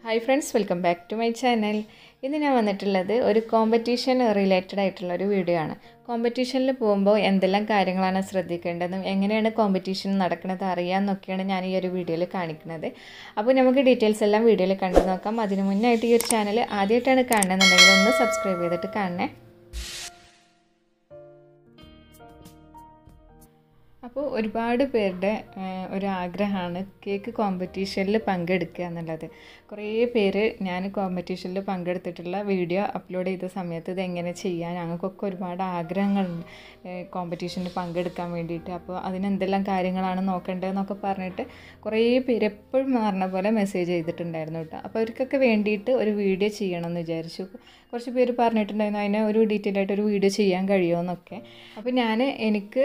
Hi friends, welcome back to my channel. ഇന്ന് ഞാൻ വന്നിട്ടുള്ളത് ഒരു കോമ്പറ്റീഷൻ റിലേറ്റഡ് ആയിട്ടുള്ള ഒരു വീഡിയോ ആണ്. കോമ്പറ്റീഷനിൽ പോകുമ്പോൾ എന്തെല്ലാം കാര്യങ്ങളാണ് ശ്രദ്ധിക്കേണ്ടതും എങ്ങനെയാണ് കോമ്പറ്റീഷൻ നടക്കുന്നത് അറിയാമെന്നൊക്കെയാണ് ഞാൻ ഈ ഒരു വീഡിയോയിൽ കാണിക്കുന്നത്. അപ്പോൾ നമുക്ക് ഡീറ്റെയിൽസ് എല്ലാം വീഡിയോയിൽ കണ്ടു നോക്കാം. അതിന് മുന്നായിട്ട് ഈ ഒരു ചാനൽ ആദ്യമായിട്ടാണ് കാണുന്നതെന്നുണ്ടെങ്കിൽ ഒന്ന് സബ്സ്ക്രൈബ് ചെയ്തിട്ട് കാണണേ. അപ്പോൾ ഒരുപാട് പേരുടെ ഒരു ആഗ്രഹമാണ് കേക്ക് കോമ്പറ്റീഷനിൽ പങ്കെടുക്കുക എന്നുള്ളത്. കുറേ പേര് ഞാൻ കോമ്പറ്റീഷനിൽ പങ്കെടുത്തിട്ടുള്ള വീഡിയോ അപ്ലോഡ് ചെയ്ത സമയത്ത് ഇതെങ്ങനെ ചെയ്യാൻ ഞങ്ങൾക്കൊക്കെ ഒരുപാട് ആഗ്രഹങ്ങളുണ്ട് കോമ്പറ്റീഷനിൽ പങ്കെടുക്കാൻ വേണ്ടിയിട്ട്. അപ്പോൾ അതിനെന്തെല്ലാം കാര്യങ്ങളാണ് നോക്കേണ്ടതെന്നൊക്കെ പറഞ്ഞിട്ട് കുറേ പേര് എപ്പോഴും പറഞ്ഞ പോലെ മെസ്സേജ് ചെയ്തിട്ടുണ്ടായിരുന്നു കേട്ടോ. അപ്പോൾ അവർക്കൊക്കെ വേണ്ടിയിട്ട് ഒരു വീഡിയോ ചെയ്യണമെന്ന് വിചാരിച്ചു. കുറച്ച് പേര് പറഞ്ഞിട്ടുണ്ടായിരുന്നു അതിനെ ഒരു ഡീറ്റെയിൽ ആയിട്ട് ഒരു വീഡിയോ ചെയ്യാൻ കഴിയുമെന്നൊക്കെ. അപ്പോൾ എനിക്ക്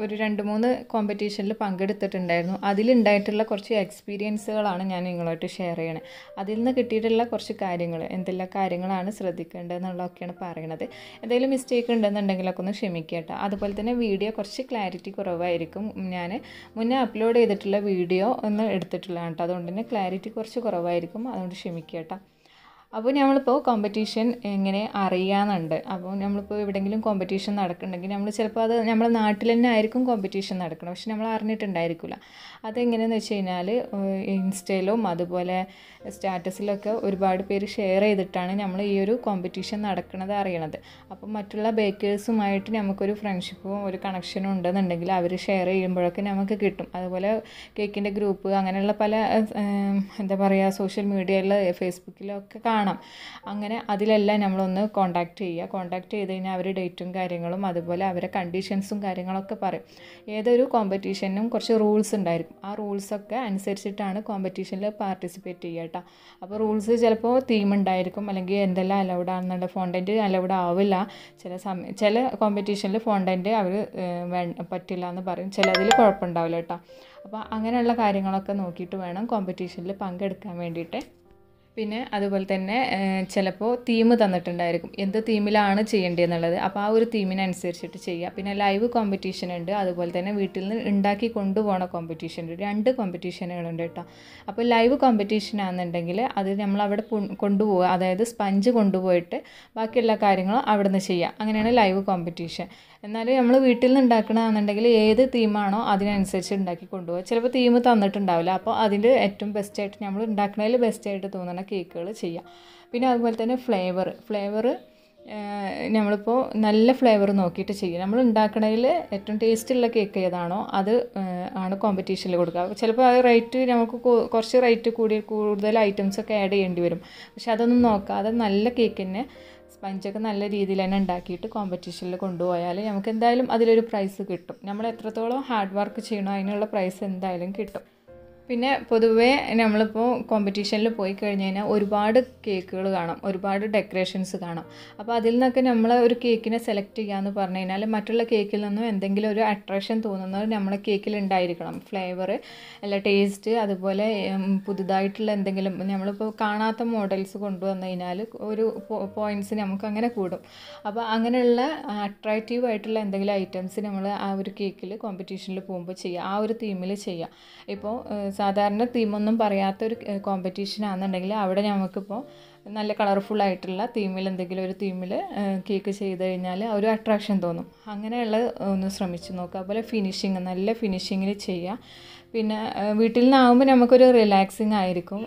ഒരു 2-3 കോമ്പറ്റീഷനിൽ പങ്കെടുത്തിട്ടുണ്ടായിരുന്നു. അതിലുണ്ടായിട്ടുള്ള കുറച്ച് എക്സ്പീരിയൻസുകളാണ് ഞാൻ നിങ്ങളുമായിട്ട് ഷെയർ ചെയ്യണത്. അതിൽ നിന്ന് കിട്ടിയിട്ടുള്ള കുറച്ച് കാര്യങ്ങൾ എന്തെല്ലാം കാര്യങ്ങളാണ് ശ്രദ്ധിക്കേണ്ടതെന്നുള്ളതൊക്കെയാണ് പറയണത്. എന്തെങ്കിലും മിസ്റ്റേക്ക് ഉണ്ടെന്നുണ്ടെങ്കിലൊക്കെ ഒന്ന് ക്ഷമിക്കുക. അതുപോലെ തന്നെ വീഡിയോ കുറച്ച് ക്ലാരിറ്റി കുറവായിരിക്കും. ഞാൻ മുന്നേ അപ്ലോഡ് ചെയ്തിട്ടുള്ള വീഡിയോ ഒന്ന് എടുത്തിട്ടുള്ളതാണ് കേട്ടോ. അതുകൊണ്ട് തന്നെ ക്ലാരിറ്റി കുറച്ച് കുറവായിരിക്കും. അതുകൊണ്ട് ക്ഷമിക്കുക കേട്ടോ. അപ്പോൾ നമ്മളിപ്പോൾ കോമ്പറ്റീഷൻ എങ്ങനെ അറിയാമെന്നുണ്ട്. അപ്പോൾ നമ്മളിപ്പോൾ എവിടെയെങ്കിലും കോമ്പറ്റീഷൻ നടക്കുന്നുണ്ടെങ്കിൽ നമ്മൾ ചിലപ്പോൾ അത് നമ്മുടെ നാട്ടിൽ തന്നെ ആയിരിക്കും കോമ്പറ്റീഷൻ നടക്കണം, പക്ഷെ നമ്മൾ അറിഞ്ഞിട്ടുണ്ടായിരിക്കില്ല. അതെങ്ങനെയെന്ന് വെച്ച് കഴിഞ്ഞാൽ ഇൻസ്റ്റയിലും അതുപോലെ സ്റ്റാറ്റസിലൊക്കെ ഒരുപാട് പേര് ഷെയർ ചെയ്തിട്ടാണ് നമ്മൾ ഈ ഒരു കോമ്പറ്റീഷൻ നടക്കുന്നത് അറിയണത്. അപ്പോൾ മറ്റുള്ള ബേക്കേഴ്സുമായിട്ട് നമുക്കൊരു ഫ്രണ്ട്ഷിപ്പും ഒരു കണക്ഷനും ഉണ്ടെന്നുണ്ടെങ്കിൽ അവർ ഷെയർ ചെയ്യുമ്പോഴൊക്കെ നമുക്ക് കിട്ടും. അതുപോലെ കേക്കിൻ്റെ ഗ്രൂപ്പ് അങ്ങനെയുള്ള പല എന്താ പറയുക സോഷ്യൽ മീഡിയയിൽ ഫേസ്ബുക്കിലൊക്കെ കാണാം. അങ്ങനെ അതിലെല്ലാം നമ്മളൊന്ന് കോൺടാക്റ്റ് ചെയ്ത് കഴിഞ്ഞാൽ അവർ ഡേറ്റും കാര്യങ്ങളും അതുപോലെ അവരെ കണ്ടീഷൻസും കാര്യങ്ങളൊക്കെ പറയും. ഏതൊരു കോമ്പറ്റീഷനും കുറച്ച് റൂൾസ് ഉണ്ടായിരിക്കും. ആ റൂൾസൊക്കെ അനുസരിച്ചിട്ടാണ് കോമ്പറ്റീഷനിൽ പാർട്ടിസിപ്പേറ്റ് ചെയ്യുക കേട്ടോ. അപ്പോൾ റൂൾസ് ചിലപ്പോൾ തീം ഉണ്ടായിരിക്കും, അല്ലെങ്കിൽ എന്തെല്ലാം അലൗഡ് ആണെന്നുണ്ട്. ഫോണ്ടൻറ്റ് അലൗഡ് ആവില്ല ചില കോമ്പറ്റീഷനിൽ ഫോണ്ടൻറ്റ് അവർ പറ്റില്ല എന്ന് പറയും, ചിലതിൽ കുഴപ്പമുണ്ടാവില്ല കേട്ടോ. അപ്പോൾ അങ്ങനെയുള്ള കാര്യങ്ങളൊക്കെ നോക്കിയിട്ട് വേണം കോമ്പറ്റീഷനിൽ പങ്കെടുക്കാൻ വേണ്ടിയിട്ട്. പിന്നെ അതുപോലെ തന്നെ ചിലപ്പോൾ തീം തന്നിട്ടുണ്ടായിരിക്കും, എന്ത് തീമിലാണ് ചെയ്യേണ്ടതെന്നുള്ളത്. അപ്പോൾ ആ ഒരു തീമിനനുസരിച്ചിട്ട് ചെയ്യുക. പിന്നെ ലൈവ് കോമ്പറ്റീഷൻ ഉണ്ട്, അതുപോലെ തന്നെ വീട്ടിൽ നിന്ന് ഉണ്ടാക്കി കൊണ്ടുപോകണ കോമ്പറ്റീഷൻ ഉണ്ട്. 2 കോമ്പറ്റീഷനുകളുണ്ട് കേട്ടോ. അപ്പോൾ ലൈവ് കോമ്പറ്റീഷൻ ആണെന്നുണ്ടെങ്കിൽ അത് നമ്മളവിടെ കൊണ്ടുപോവുക, അതായത് സ്പഞ്ച് കൊണ്ടുപോയിട്ട് ബാക്കി എല്ലാ കാര്യങ്ങളും അവിടെ നിന്ന് ചെയ്യുക. അങ്ങനെയാണ് ലൈവ് കോമ്പറ്റീഷൻ. എന്നാൽ നമ്മൾ വീട്ടിൽ നിന്ന് ഉണ്ടാക്കണമെന്നുണ്ടെങ്കിൽ ഏത് തീമാണോ അതിനനുസരിച്ച് ഉണ്ടാക്കി കൊണ്ടുപോകുക. ചിലപ്പോൾ തീം തന്നിട്ടുണ്ടാവില്ല. അപ്പോൾ അതിൽ ഏറ്റവും ബെസ്റ്റായിട്ട് നമ്മൾ ഉണ്ടാക്കുന്നതിൽ ബെസ്റ്റായിട്ട് തോന്നുന്ന കേക്കുകൾ ചെയ്യാം. പിന്നെ അതുപോലെ തന്നെ ഫ്ലേവർ നമ്മളിപ്പോൾ നല്ല ഫ്ലേവർ നോക്കിയിട്ട് ചെയ്യുക. നമ്മൾ ഉണ്ടാക്കണതിൽ ഏറ്റവും ടേസ്റ്റുള്ള കേക്ക് ഏതാണോ അത് ആണ് കോമ്പറ്റീഷനിൽ കൊടുക്കുക. ചിലപ്പോൾ ആ റേറ്റ് നമുക്ക് കുറച്ച് റേറ്റ് കൂടുതൽ ഐറ്റംസൊക്കെ ആഡ് ചെയ്യേണ്ടി വരും. പക്ഷെ അതൊന്നും നോക്കാതെ നല്ല കേക്കിന് സ്പഞ്ചൊക്കെ നല്ല രീതിയിൽ തന്നെ ഉണ്ടാക്കിയിട്ട് കോമ്പറ്റീഷനിൽ കൊണ്ടുപോയാൽ നമുക്ക് എന്തായാലും അതിലൊരു പ്രൈസ് കിട്ടും. നമ്മൾ എത്രത്തോളം ഹാർഡ് വർക്ക് ചെയ്യണോ അതിനുള്ള പ്രൈസ് എന്തായാലും കിട്ടും. പിന്നെ പൊതുവേ നമ്മളിപ്പോൾ കോമ്പറ്റീഷനിൽ പോയി കഴിഞ്ഞ് കഴിഞ്ഞാൽ ഒരുപാട് കേക്കുകൾ കാണാം, ഒരുപാട് ഡെക്കറേഷൻസ് കാണാം. അപ്പോൾ അതിൽ നിന്നൊക്കെ നമ്മൾ ഒരു കേക്കിനെ സെലക്ട് ചെയ്യാമെന്ന് പറഞ്ഞു കഴിഞ്ഞാൽ മറ്റുള്ള കേക്കിൽ നിന്നും എന്തെങ്കിലും ഒരു അട്രാക്ഷൻ തോന്നുന്നത് നമ്മളെ കേക്കിൽ ഉണ്ടായിരിക്കണം. ഫ്ലേവർ അല്ല ടേസ്റ്റ്, അതുപോലെ പുതുതായിട്ടുള്ള എന്തെങ്കിലും നമ്മളിപ്പോൾ കാണാത്ത മോഡൽസ് കൊണ്ടുവന്നു കഴിഞ്ഞാൽ ഒരു പോയിൻറ്റ്സ് നമുക്ക് അങ്ങനെ കൂടും. അപ്പോൾ അങ്ങനെയുള്ള അട്രാക്റ്റീവ് ആയിട്ടുള്ള എന്തെങ്കിലും ഐറ്റംസ് നമ്മൾ ആ ഒരു കേക്കിൽ കോമ്പറ്റീഷനിൽ പോകുമ്പോൾ ചെയ്യുക, ആ ഒരു തീമിൽ ചെയ്യുക. ഇപ്പോൾ സാധാരണ തീമൊന്നും പറയാത്തൊരു കോമ്പറ്റീഷൻ ആണെന്നുണ്ടെങ്കിൽ അവിടെ നമുക്കിപ്പോൾ നല്ല കളർഫുള്ളായിട്ടുള്ള തീമിൽ എന്തെങ്കിലും ഒരു തീമിൽ കേക്ക് ചെയ്ത് കഴിഞ്ഞാൽ ഒരു അട്രാക്ഷൻ തോന്നും. അങ്ങനെയുള്ള ഒന്ന് ശ്രമിച്ച് നോക്കുക. അതുപോലെ ഫിനിഷിങ് നല്ല ഫിനിഷിങ്ങിൽ ചെയ്യുക. പിന്നെ വീട്ടിൽ നിന്നാകുമ്പോൾ നമുക്കൊരു റിലാക്സിങ് ആയിരിക്കും.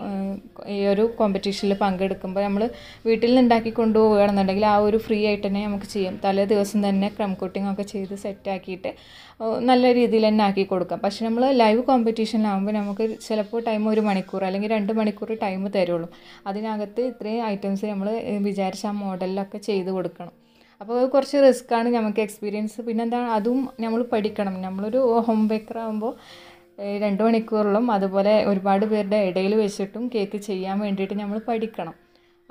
ഈ ഒരു കോമ്പറ്റീഷനിൽ പങ്കെടുക്കുമ്പോൾ നമ്മൾ വീട്ടിൽ നിന്ന് ഉണ്ടാക്കി കൊണ്ടുപോവുകയാണെന്നുണ്ടെങ്കിൽ ആ ഒരു ഫ്രീ ആയിട്ട് തന്നെ നമുക്ക് ചെയ്യാം. തലേ ദിവസം തന്നെ ക്രം കോട്ടിംഗ് ഒക്കെ ചെയ്ത് സെറ്റാക്കിയിട്ട് നല്ല രീതിയിൽ തന്നെ ആക്കി കൊടുക്കാം. പക്ഷെ നമ്മൾ ലൈവ് കോമ്പറ്റീഷനിലാകുമ്പോൾ നമുക്ക് ചിലപ്പോൾ ടൈം 1 മണിക്കൂർ അല്ലെങ്കിൽ 2 മണിക്കൂർ ടൈം തരുള്ളൂ. അതിനകത്ത് ഇത്രയും ഐറ്റംസ് നമ്മൾ വിചാരിച്ച ആ മോഡലിലൊക്കെ ചെയ്ത് കൊടുക്കണം. അപ്പോൾ അത് കുറച്ച് റിസ്ക്കാണ് നമുക്ക് എക്സ്പീരിയൻസ്. പിന്നെന്താണ് അതും നമ്മൾ പഠിക്കണം. നമ്മളൊരു ഹോം ബേക്കർ ആകുമ്പോൾ 2 മണിക്കൂറിലും അതുപോലെ ഒരുപാട് പേരുടെ ഇടയിൽ വെച്ചിട്ടും കേക്ക് ചെയ്യാൻ വേണ്ടിയിട്ട് നമ്മൾ പഠിക്കണം.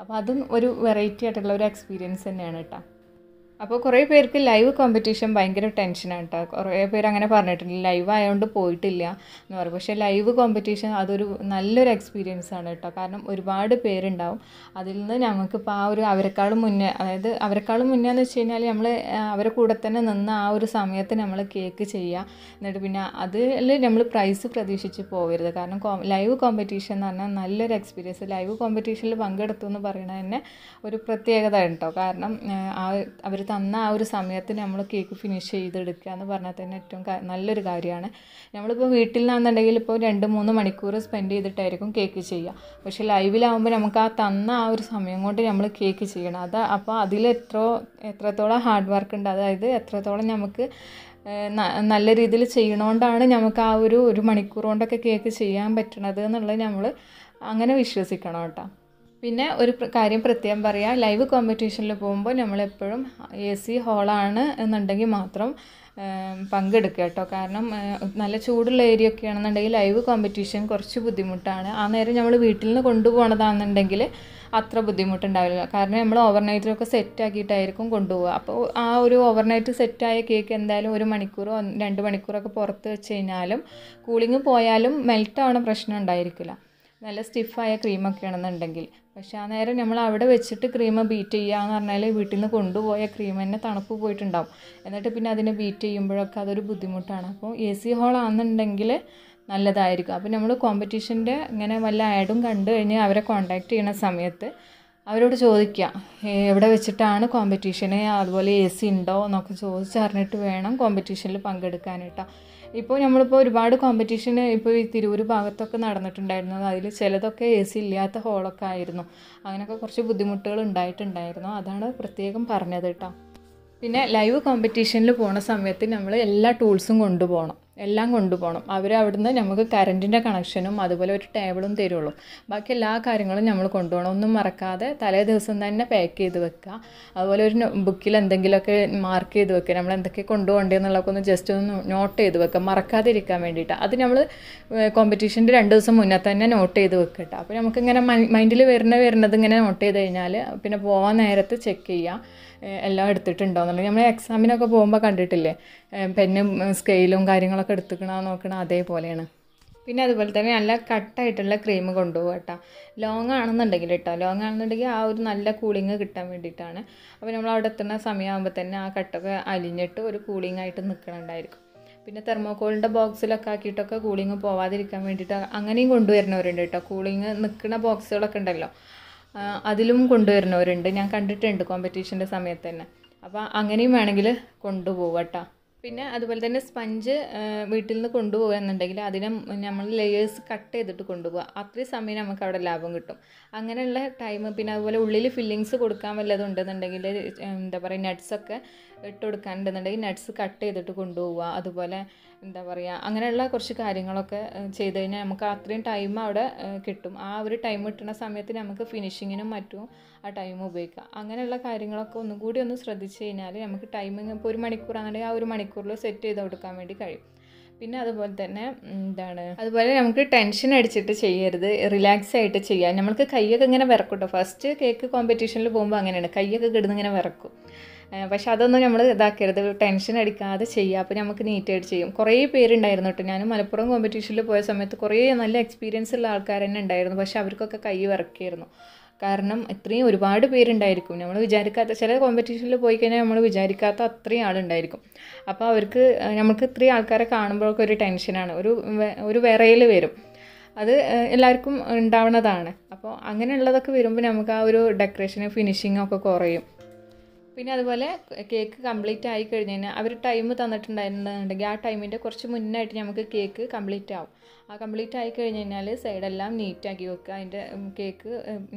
അപ്പോൾ അതും ഒരു വെറൈറ്റി ആയിട്ടുള്ള ഒരു എക്സ്പീരിയൻസ് തന്നെയാണ് കേട്ടോ. അപ്പോൾ കുറേ പേർക്ക് ലൈവ് കോമ്പറ്റീഷൻ ഭയങ്കര ടെൻഷനാണ് കേട്ടോ. കുറേ പേര് അങ്ങനെ പറഞ്ഞിട്ടുണ്ട്, ലൈവ് ആയതുകൊണ്ട് പോയിട്ടില്ല എന്ന് പറയും. പക്ഷേ ലൈവ് കോമ്പറ്റീഷൻ അതൊരു നല്ലൊരു എക്സ്പീരിയൻസ് ആണ് കേട്ടോ. കാരണം ഒരുപാട് പേരുണ്ടാവും. അതിൽ നിന്ന് നമുക്കിപ്പോൾ ആ ഒരു അവരെക്കാളും മുന്നേ, അതായത് അവരെക്കാളും മുന്നേ എന്ന് വെച്ച് കഴിഞ്ഞാൽ നമ്മൾ അവരെ കൂടെ തന്നെ നിന്ന് ആ ഒരു സമയത്ത് നമ്മൾ കേക്ക് ചെയ്യുക. എന്നിട്ട് പിന്നെ അതിൽ നമ്മൾ പ്രൈസ് പ്രതീക്ഷിച്ച് പോകരുത്. കാരണം ലൈവ് കോമ്പറ്റീഷൻ എന്ന് പറഞ്ഞാൽ നല്ലൊരു എക്സ്പീരിയൻസ്. ലൈവ് കോമ്പറ്റീഷനിൽ പങ്കെടുത്തു എന്ന് പറയുന്നത് തന്നെ ഒരു പ്രത്യേകത കേട്ടോ. കാരണം അവർ തന്ന ആ ഒരു സമയത്ത് നമ്മൾ കേക്ക് ഫിനിഷ് ചെയ്തെടുക്കുക എന്ന് പറഞ്ഞാൽ തന്നെ ഏറ്റവും നല്ലൊരു കാര്യമാണ്. നമ്മളിപ്പോൾ വീട്ടിൽ നിന്നാണെന്നുണ്ടെങ്കിൽ ഇപ്പോൾ 2-3 മണിക്കൂർ സ്പെൻഡ് ചെയ്തിട്ടായിരിക്കും കേക്ക് ചെയ്യുക. പക്ഷേ ലൈവിലാവുമ്പോൾ നമുക്ക് ആ തന്ന ആ ഒരു സമയം കൊണ്ട് നമ്മൾ കേക്ക് ചെയ്യണം. അപ്പോൾ അതിൽ എത്രത്തോളം ഹാർഡ് വർക്ക് ഉണ്ട്, അതായത് എത്രത്തോളം നമുക്ക് നല്ല രീതിയിൽ ചെയ്യണോണ്ടാണ് നമുക്ക് ആ ഒരു മണിക്കൂർ കൊണ്ടൊക്കെ കേക്ക് ചെയ്യാൻ പറ്റണത് എന്നുള്ളത് നമ്മൾ അങ്ങനെ വിശ്വസിക്കണം കേട്ടോ. പിന്നെ ഒരു കാര്യം പ്രത്യേകം പറയാം, ലൈവ് കോമ്പറ്റീഷനിൽ പോകുമ്പോൾ നമ്മളെപ്പോഴും AC ഹോളാണ് എന്നുണ്ടെങ്കിൽ മാത്രം പങ്കെടുക്കുക കേട്ടോ. കാരണം നല്ല ചൂടുള്ള ഏരിയ ഒക്കെ ആണെന്നുണ്ടെങ്കിൽ ലൈവ് കോമ്പറ്റീഷൻ കുറച്ച് ബുദ്ധിമുട്ടാണ്. ആ നേരം നമ്മൾ വീട്ടിൽ നിന്ന് കൊണ്ടുപോകണതാണെന്നുണ്ടെങ്കിൽ അത്ര ബുദ്ധിമുട്ടുണ്ടാവില്ല. കാരണം നമ്മൾ ഓവർനൈറ്റിലൊക്കെ സെറ്റാക്കിയിട്ടായിരിക്കും കൊണ്ടുപോകുക. അപ്പോൾ ആ ഒരു ഓവർനൈറ്റ് സെറ്റായ കേക്ക് എന്തായാലും 1 മണിക്കൂറോ 2 മണിക്കൂറൊക്കെ പുറത്ത് വെച്ച് കഴിഞ്ഞാലും കൂളിങ് പോയാലും മെൽറ്റ് ആവണ പ്രശ്നം ഉണ്ടായിരിക്കില്ല, നല്ല സ്റ്റിഫായ ക്രീമൊക്കെ ആണെന്നുണ്ടെങ്കിൽ. പക്ഷേ ആ നേരം നമ്മൾ അവിടെ വെച്ചിട്ട് ക്രീം ബീറ്റ് ചെയ്യുക എന്ന് പറഞ്ഞാൽ വീട്ടിൽ നിന്ന് കൊണ്ടുപോയ ക്രീം തന്നെ തണുപ്പ് പോയിട്ടുണ്ടാവും. എന്നിട്ട് പിന്നെ അതിനെ ബീറ്റ് ചെയ്യുമ്പോഴൊക്കെ അതൊരു ബുദ്ധിമുട്ടാണ്. അപ്പോൾ AC ഹോളാണെന്നുണ്ടെങ്കിൽ നല്ലതായിരിക്കും. അപ്പോൾ നമ്മൾ കോമ്പറ്റീഷൻ്റെ ഇങ്ങനെ വല്ല ആഡും കണ്ടു കഴിഞ്ഞ് അവരെ കോൺടാക്റ്റ് ചെയ്യുന്ന സമയത്ത് അവരോട് ചോദിക്കുക എവിടെ വെച്ചിട്ടാണ് കോമ്പറ്റീഷന്, അതുപോലെ AC ഉണ്ടോ എന്നൊക്കെ ചോദിച്ചറിഞ്ഞിട്ട് വേണം കോമ്പറ്റീഷനിൽ പങ്കെടുക്കാനായിട്ടോ. ഇപ്പോൾ നമ്മളിപ്പോൾ ഒരുപാട് കോമ്പറ്റീഷന് ഇപ്പോൾ ഈ തിരൂർ ഭാഗത്തൊക്കെ നടന്നിട്ടുണ്ടായിരുന്നു. അതിൽ ചിലതൊക്കെ AC ഇല്ലാത്ത ഹോളൊക്കെ ആയിരുന്നു. അങ്ങനെയൊക്കെ കുറച്ച് ബുദ്ധിമുട്ടുകൾ ഉണ്ടായിട്ടുണ്ടായിരുന്നു. അതാണ് പ്രത്യേകം പറഞ്ഞത് കേട്ടോ. പിന്നെ ലൈവ് കോമ്പറ്റീഷനിൽ പോണ സമയത്ത് നമ്മൾ എല്ലാ ടൂൾസും എല്ലാം കൊണ്ടുപോകണം. അവർ അവിടുന്ന് നമുക്ക് കറണ്ടിൻ്റെ കണക്ഷനും അതുപോലെ ഒരു ടേബിളും തരുള്ളൂ. ബാക്കി എല്ലാ കാര്യങ്ങളും നമ്മൾ കൊണ്ടുപോകണം. ഒന്നും മറക്കാതെ തലേ ദിവസം തന്നെ പാക്ക് ചെയ്ത് വെക്കുക. അതുപോലെ ഒരു ബുക്കിൽ എന്തെങ്കിലുമൊക്കെ മാർക്ക് ചെയ്ത് വെക്കുക. നമ്മൾ എന്തൊക്കെ കൊണ്ടുപോകേണ്ടതെന്നുള്ളതൊക്കെ ഒന്ന് ജസ്റ്റ് ഒന്ന് നോട്ട് ചെയ്ത് വെക്കുക, മറക്കാതെ ഇരിക്കാൻ വേണ്ടിയിട്ട്. അത് നമ്മൾ കോമ്പറ്റീഷൻ്റെ 2 ദിവസം മുന്നേ തന്നെ നോട്ട് ചെയ്ത് വെക്കട്ടോ. അപ്പോൾ നമുക്കിങ്ങനെ മൈൻഡിൽ വരുന്നത് ഇങ്ങനെ നോട്ട് ചെയ്ത് കഴിഞ്ഞാൽ പിന്നെ പോകാൻ നേരത്ത് ചെക്ക് ചെയ്യുക എല്ലാം എടുത്തിട്ടുണ്ടോയെന്നുണ്ടെങ്കിൽ. നമ്മൾ എക്സാമിനൊക്കെ പോകുമ്പോൾ കണ്ടിട്ടില്ലേ, പെന്നും സ്കെയിലും കാര്യങ്ങളൊക്കെ എടുത്തുക്കണോ നോക്കണം, അതേപോലെയാണ്. പിന്നെ അതുപോലെ തന്നെ നല്ല കട്ടായിട്ടുള്ള ക്രീം കൊണ്ടുപോകുക കേട്ടോ. ലോങ് ആണെന്നുണ്ടെങ്കിൽ ആ ഒരു നല്ല കൂളിങ് കിട്ടാൻ വേണ്ടിയിട്ടാണ്. അപ്പോൾ നമ്മൾ അവിടെ എത്തുന്ന സമയമാകുമ്പോൾ തന്നെ ആ കട്ടൊക്കെ അലിഞ്ഞിട്ട് ഒരു കൂളിംഗ് ആയിട്ട് നിൽക്കണുണ്ടായിരിക്കും. പിന്നെ തെർമോക്കോളിൻ്റെ ബോക്സിലൊക്കെ ആക്കിയിട്ടൊക്കെ കൂളിങ് പോവാതിരിക്കാൻ വേണ്ടിയിട്ട് അങ്ങനെയും കൊണ്ടുവരുന്നവരുണ്ട് കേട്ടോ. കൂളിങ് നിൽക്കുന്ന ബോക്സുകളൊക്കെ ഉണ്ടല്ലോ, അതിലും കൊണ്ടുവരുന്നവരുണ്ട്, ഞാൻ കണ്ടിട്ടുണ്ട് കോമ്പറ്റീഷൻ്റെ സമയത്ത് തന്നെ. അപ്പോൾ അങ്ങനെയും വേണമെങ്കിൽ കൊണ്ടുപോകുക കേട്ടോ. പിന്നെ അതുപോലെ തന്നെ സ്പഞ്ച് വീട്ടിൽ നിന്ന് കൊണ്ടുപോകുക എന്നുണ്ടെങ്കിൽ അതിനെ നമ്മൾ ലെയേഴ്സ് കട്ട് ചെയ്തിട്ട് കൊണ്ടുപോകുക. അത്രയും സമയം നമുക്ക് അവിടെ ലാഭം കിട്ടും. അങ്ങനെയുള്ള ടൈം. പിന്നെ അതുപോലെ ഉള്ളിൽ ഫില്ലിങ്സ് കൊടുക്കാൻ വല്ലതും ഉണ്ടെന്നുണ്ടെങ്കിൽ എന്താ പറയുക, നട്ട്സൊക്കെ ഇട്ട് കൊടുക്കാനുണ്ടെന്നുണ്ടെങ്കിൽ നട്ട്സ് കട്ട് ചെയ്തിട്ട് കൊണ്ടുപോവുക. അതുപോലെ എന്താ പറയുക, അങ്ങനെയുള്ള കുറച്ച് കാര്യങ്ങളൊക്കെ ചെയ്ത് കഴിഞ്ഞാൽ നമുക്ക് അത്രയും ടൈം അവിടെ കിട്ടും. ആ ഒരു ടൈം കിട്ടുന്ന സമയത്ത് നമുക്ക് ഫിനിഷിങ്ങിനും മറ്റും ആ ടൈം ഉപയോഗിക്കാം. അങ്ങനെയുള്ള കാര്യങ്ങളൊക്കെ ഒന്നും കൂടി ഒന്ന് ശ്രദ്ധിച്ച് കഴിഞ്ഞാൽ നമുക്ക് ടൈമിങ് ഇപ്പോൾ 1 മണിക്കൂറാണെന്നുണ്ടെങ്കിൽ ആ 1 മണിക്കൂറിൽ സെറ്റ് ചെയ്ത് കൊടുക്കാൻ വേണ്ടി കഴിയും. പിന്നെ അതുപോലെ തന്നെ അതുപോലെ നമുക്ക് ടെൻഷൻ അടിച്ചിട്ട് ചെയ്യരുത്, റിലാക്സ് ആയിട്ട് ചെയ്യാം. നമുക്ക് കൈയൊക്കെ ഇങ്ങനെ വിറക്കും കേട്ടോ. ഫസ്റ്റ് കേക്ക് കോമ്പറ്റീഷനിൽ പോകുമ്പോൾ അങ്ങനെയാണ്, കൈയൊക്കെ കിടന്ന് ഇങ്ങനെ വിറക്കും. പക്ഷെ അതൊന്നും നമ്മൾ ഇതാക്കരുത്, ടെൻഷൻ അടിക്കാതെ ചെയ്യുക. അപ്പോൾ നമുക്ക് നീറ്റായിട്ട് ചെയ്യും. കുറേ പേരുണ്ടായിരുന്നു കേട്ടോ. ഞാൻ മലപ്പുറം കോമ്പറ്റീഷനിൽ പോയ സമയത്ത് കുറേ നല്ല എക്സ്പീരിയൻസ് ഉള്ള ആൾക്കാർ തന്നെ ഉണ്ടായിരുന്നു. പക്ഷെ അവർക്കൊക്കെ കൈ വിറക്കിയിരുന്നു. കാരണം ഇത്രയും ഒരുപാട് പേരുണ്ടായിരിക്കും. നമ്മൾ വിചാരിക്കാത്ത ചില കോമ്പറ്റീഷനിൽ പോയി കഴിഞ്ഞാൽ നമ്മൾ വിചാരിക്കാത്ത അത്രയും ആളുണ്ടായിരിക്കും. അപ്പോൾ അവർക്ക് നമുക്ക് ഇത്രയും ആൾക്കാരെ കാണുമ്പോഴൊക്കെ ഒരു ടെൻഷനാണ്, ഒരു വിറയൽ വരും. അത് എല്ലാവർക്കും ഉണ്ടാവുന്നതാണ്. അപ്പോൾ അങ്ങനെയുള്ളതൊക്കെ വരുമ്പോൾ നമുക്ക് ആ ഒരു ഡെക്കറേഷനും ഫിനിഷിങ്ങും ഒക്കെ കുറയും. പിന്നെ അതുപോലെ കേക്ക് കംപ്ലീറ്റ് ആയി കഴിഞ്ഞ് കഴിഞ്ഞാൽ അവർ ടൈം തന്നിട്ടുണ്ടായിരുന്നുണ്ടെങ്കിൽ ആ ടൈമിൻ്റെ കുറച്ച് മുന്നായിട്ട് നമുക്ക് കേക്ക് കംപ്ലീറ്റ് ആവും. ആ കംപ്ലീറ്റ് ആയി കഴിഞ്ഞ് കഴിഞ്ഞാൽ സൈഡെല്ലാം നീറ്റാക്കി വെക്കുക. അതിൻ്റെ കേക്ക്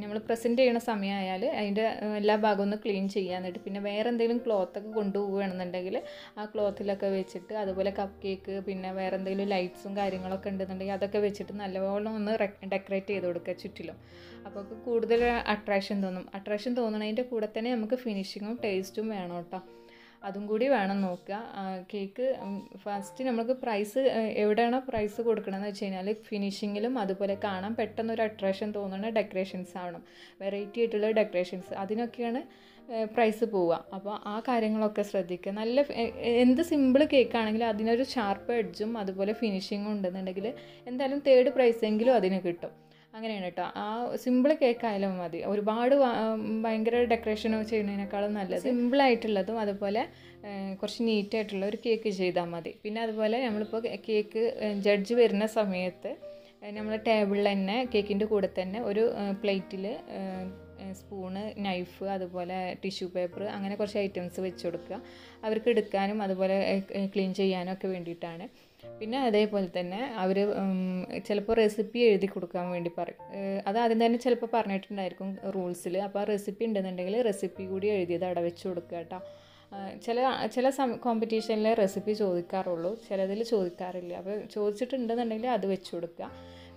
നമ്മൾ പ്രസൻറ്റ് ചെയ്യുന്ന സമയമായാൽ അതിൻ്റെ എല്ലാ ഭാഗവും ഒന്ന് ക്ലീൻ ചെയ്യുക. എന്നിട്ട് പിന്നെ വേറെ എന്തെങ്കിലും ക്ലോത്തൊക്കെ കൊണ്ടുപോവുകയാണെന്നുണ്ടെങ്കിൽ ആ ക്ലോത്തിലൊക്കെ വെച്ചിട്ട്, അതുപോലെ കപ്പ് കേക്ക്, പിന്നെ വേറെ എന്തെങ്കിലും ലൈറ്റ്സും കാര്യങ്ങളൊക്കെ ഉണ്ടെന്നുണ്ടെങ്കിൽ അതൊക്കെ വെച്ചിട്ട് നല്ലപോലെ ഒന്ന് ഡെക്കറേറ്റ് ചെയ്ത് കൊടുക്കുക ചുറ്റിലും. അപ്പോൾ കൂടുതൽ അട്രാക്ഷൻ തോന്നും. അട്രാക്ഷൻ തോന്നണതിൻ്റെ കൂടെ തന്നെ നമുക്ക് ഫിനിഷിങ്ങും ടേസ്റ്റും വേണം കേട്ടോ. അതും കൂടി വേണം നോക്കുക. കേക്ക് ഫസ്റ്റ് നമുക്ക് പ്രൈസ് എവിടെയാണോ പ്രൈസ് കൊടുക്കണമെന്ന് വെച്ച് കഴിഞ്ഞാൽ ഫിനിഷിങ്ങിലും അതുപോലെ കാണാൻ പെട്ടെന്നൊരു അട്രാക്ഷൻ തോന്നുന്ന ഡെക്കറേഷൻസ് ആവണം, വെറൈറ്റി ആയിട്ടുള്ള ഡെക്കറേഷൻസ്, അതിനൊക്കെയാണ് പ്രൈസ് പോവുക. അപ്പോൾ ആ കാര്യങ്ങളൊക്കെ ശ്രദ്ധിക്കുക. നല്ല എന്ത് സിമ്പിൾ കേക്കാണെങ്കിലും അതിനൊരു ഷാർപ്പ് എഡ്ജും അതുപോലെ ഫിനിഷിങ്ങും ഉണ്ടെന്നുണ്ടെങ്കിൽ എന്തായാലും 3rd പ്രൈസെങ്കിലും അതിന് കിട്ടും. അങ്ങനെയാണ് കേട്ടോ. ആ സിമ്പിൾ കേക്കായാലും മതി. ഒരുപാട് ഭയങ്കര ഡെക്കറേഷനോ ചെയ്യുന്നതിനേക്കാളും നല്ലത് സിമ്പിളായിട്ടുള്ളതും അതുപോലെ കുറച്ച് നീറ്റായിട്ടുള്ള ഒരു കേക്ക് ചെയ്താൽ മതി. പിന്നെ അതുപോലെ നമ്മളിപ്പോൾ കേക്ക് ജഡ്ജ് വരുന്ന സമയത്ത് നമ്മൾ ടേബിളിൽ തന്നെ കേക്കിൻ്റെ കൂടെ തന്നെ ഒരു പ്ലേറ്റിൽ സ്പൂണ്, നൈഫ്, അതുപോലെ ടിഷ്യൂ പേപ്പർ, അങ്ങനെ കുറച്ച് ഐറ്റംസ് വെച്ച് കൊടുക്കുക. അവർക്ക് എടുക്കാനും അതുപോലെ ക്ലീൻ ചെയ്യാനും ഒക്കെ വേണ്ടിയിട്ടാണ്. പിന്നെ അതേപോലെ തന്നെ അവർ ചിലപ്പോൾ റെസിപ്പി എഴുതി കൊടുക്കാൻ വേണ്ടി പറയും. അത് ആദ്യം തന്നെ ചിലപ്പോൾ പറഞ്ഞിട്ടുണ്ടായിരിക്കും റൂൾസിൽ. അപ്പോൾ ആ റെസിപ്പി ഉണ്ടെന്നുണ്ടെങ്കിൽ റെസിപ്പി കൂടി എഴുതിയത് അവിടെ വെച്ച് കൊടുക്കുക കേട്ടോ. ചില കോമ്പറ്റീഷനിൽ റെസിപ്പി ചോദിക്കാറുള്ളൂ, ചിലതിൽ ചോദിക്കാറില്ല. അപ്പോൾ ചോദിച്ചിട്ടുണ്ടെന്നുണ്ടെങ്കിൽ അത് വെച്ച് കൊടുക്കുക.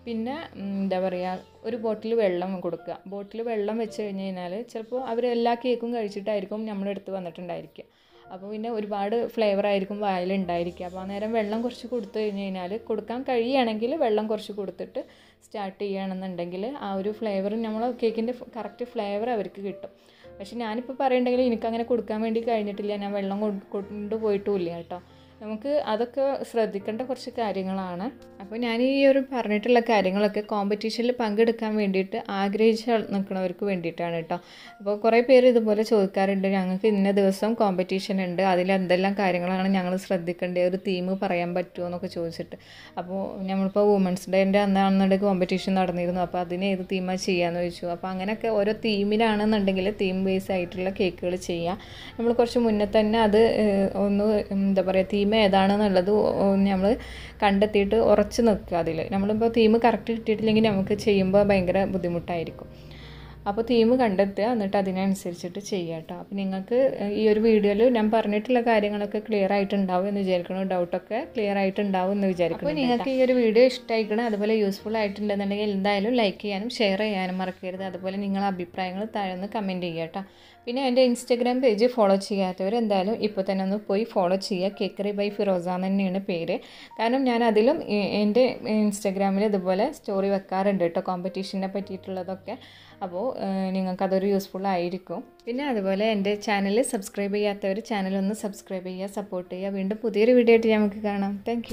പിന്നെ എന്താ പറയുക, ഒരു ബോട്ടിൽ വെള്ളം കൊടുക്കുക. ബോട്ടിൽ വെള്ളം വെച്ച് കഴിഞ്ഞ് കഴിഞ്ഞാൽ ചിലപ്പോൾ അവർ എല്ലാ കേക്കും കഴിച്ചിട്ടായിരിക്കും നമ്മളെടുത്ത് വന്നിട്ടുണ്ടായിരിക്കുക. അപ്പോൾ പിന്നെ ഒരുപാട് ഫ്ലേവർ ആയിരിക്കും വായിലുണ്ടായിരിക്കുക. അപ്പോൾ അന്നേരം വെള്ളം കുറച്ച് കൊടുത്തു കഴിഞ്ഞ് കഴിഞ്ഞാൽ, കൊടുക്കാൻ കഴിയുകയാണെങ്കിൽ വെള്ളം കുറച്ച് കൊടുത്തിട്ട് സ്റ്റാർട്ട് ചെയ്യുകയാണെന്നുണ്ടെങ്കിൽ ആ ഒരു ഫ്ലേവർ, നമ്മൾ കേക്കിൻ്റെ കറക്റ്റ് ഫ്ലേവർ അവർക്ക് കിട്ടും. പക്ഷെ ഞാനിപ്പോൾ പറയുന്നുണ്ടെങ്കിൽ എനിക്കങ്ങനെ കൊടുക്കാൻ വേണ്ടി കഴിഞ്ഞിട്ടില്ല, ഞാൻ വെള്ളം കൊണ്ടുപോയിട്ടുമില്ല കേട്ടോ. നമുക്ക് അതൊക്കെ ശ്രദ്ധിക്കേണ്ട കുറച്ച് കാര്യങ്ങളാണ്. അപ്പോൾ ഞാൻ ഈ ഒരു പറഞ്ഞിട്ടുള്ള കാര്യങ്ങളൊക്കെ കോമ്പറ്റീഷനിൽ പങ്കെടുക്കാൻ വേണ്ടിയിട്ട് ആഗ്രഹിച്ച് നിൽക്കുന്നവർക്ക് വേണ്ടിയിട്ടാണ് കേട്ടോ. അപ്പോൾ കുറേ പേര് ഇതുപോലെ ചോദിക്കാറുണ്ട്, ഞങ്ങൾക്ക് ഇന്ന ദിവസം കോമ്പറ്റീഷൻ ഉണ്ട്, അതിലെന്തെല്ലാം കാര്യങ്ങളാണ് ഞങ്ങൾ ശ്രദ്ധിക്കേണ്ടത്, ഒരു തീം പറയാൻ പറ്റുമോ എന്നൊക്കെ ചോദിച്ചിട്ട്. അപ്പോൾ നമ്മളിപ്പോൾ വുമൻസ് ഡേൻ്റെ അന്നാണെന്നുണ്ടെങ്കിൽ കോമ്പറ്റീഷൻ നടന്നിരുന്നു. അപ്പോൾ അതിന് ഏത് തീമാണ് ചെയ്യാമെന്ന് ചോദിച്ചു. അപ്പോൾ അങ്ങനെയൊക്കെ ഓരോ തീമിലാണെന്നുണ്ടെങ്കിൽ തീം ബേസ് ആയിട്ടുള്ള കേക്കുകൾ ചെയ്യാം. നമ്മൾ കുറച്ച് മുന്നേ തന്നെ അത് ഒന്ന് എന്താ പറയുക, തീം ഏതാണെന്നുള്ളത് നമ്മൾ കണ്ടെത്തിയിട്ട് ഉറച്ച് നിൽക്കുക. അതിൽ നമ്മളിപ്പോൾ തീം കറക്റ്റ് കിട്ടിയിട്ടില്ലെങ്കിൽ നമുക്ക് ചെയ്യുമ്പോൾ ഭയങ്കര ബുദ്ധിമുട്ടായിരിക്കും. അപ്പോൾ തീം കണ്ടെത്തുക, എന്നിട്ട് അതിനനുസരിച്ചിട്ട് ചെയ്യുക കേട്ടോ. അപ്പോൾ നിങ്ങൾക്ക് ഈ ഒരു വീഡിയോയിൽ ഞാൻ പറഞ്ഞിട്ടുള്ള കാര്യങ്ങളൊക്കെ ക്ലിയർ ആയിട്ടുണ്ടാവും എന്ന് വിചാരിക്കണം. ഡൗട്ടൊക്കെ ക്ലിയർ ആയിട്ടുണ്ടാവും എന്ന് വിചാരിക്കണം. അപ്പോൾ നിങ്ങൾക്ക് ഈ ഒരു വീഡിയോ ഇഷ്ടമായിക്കണം, അതുപോലെ യൂസ്ഫുൾ ആയിട്ടുണ്ടെന്നുണ്ടെങ്കിൽ എന്തായാലും ലൈക്ക് ചെയ്യാനും ഷെയർ ചെയ്യാനും മറക്കരുത്. അതുപോലെ നിങ്ങളുടെ അഭിപ്രായങ്ങൾ താഴെ കമൻറ്റ് ചെയ്യുക കേട്ടോ. പിന്നെ എൻ്റെ ഇൻസ്റ്റാഗ്രാം പേജ് ഫോളോ ചെയ്യാത്തവർ എന്തായാലും ഇപ്പോൾ തന്നെ ഒന്ന് പോയി ഫോളോ ചെയ്യുക. കേക്കറി ബൈ ഫിറോസ തന്നെയാണ് പേര്. കാരണം ഞാൻ അതിലും എൻ്റെ ഇൻസ്റ്റാഗ്രാമിൽ ഇതുപോലെ സ്റ്റോറി വെക്കാറുണ്ട് കേട്ടോ, കോമ്പറ്റീഷനെ പറ്റിയിട്ടുള്ളതൊക്കെ. അപ്പോൾ നിങ്ങൾക്കതൊരു യൂസ്ഫുൾ ആയിരിക്കും. പിന്നെ അതുപോലെ എൻ്റെ ചാനൽ സബ്സ്ക്രൈബ് ചെയ്യാത്തവർ ചാനലൊന്ന് സബ്സ്ക്രൈബ് ചെയ്യുക, സപ്പോർട്ട് ചെയ്യുക. വീണ്ടും പുതിയൊരു വീഡിയോ ആയിട്ട് നമുക്ക് കാണാം. താങ്ക്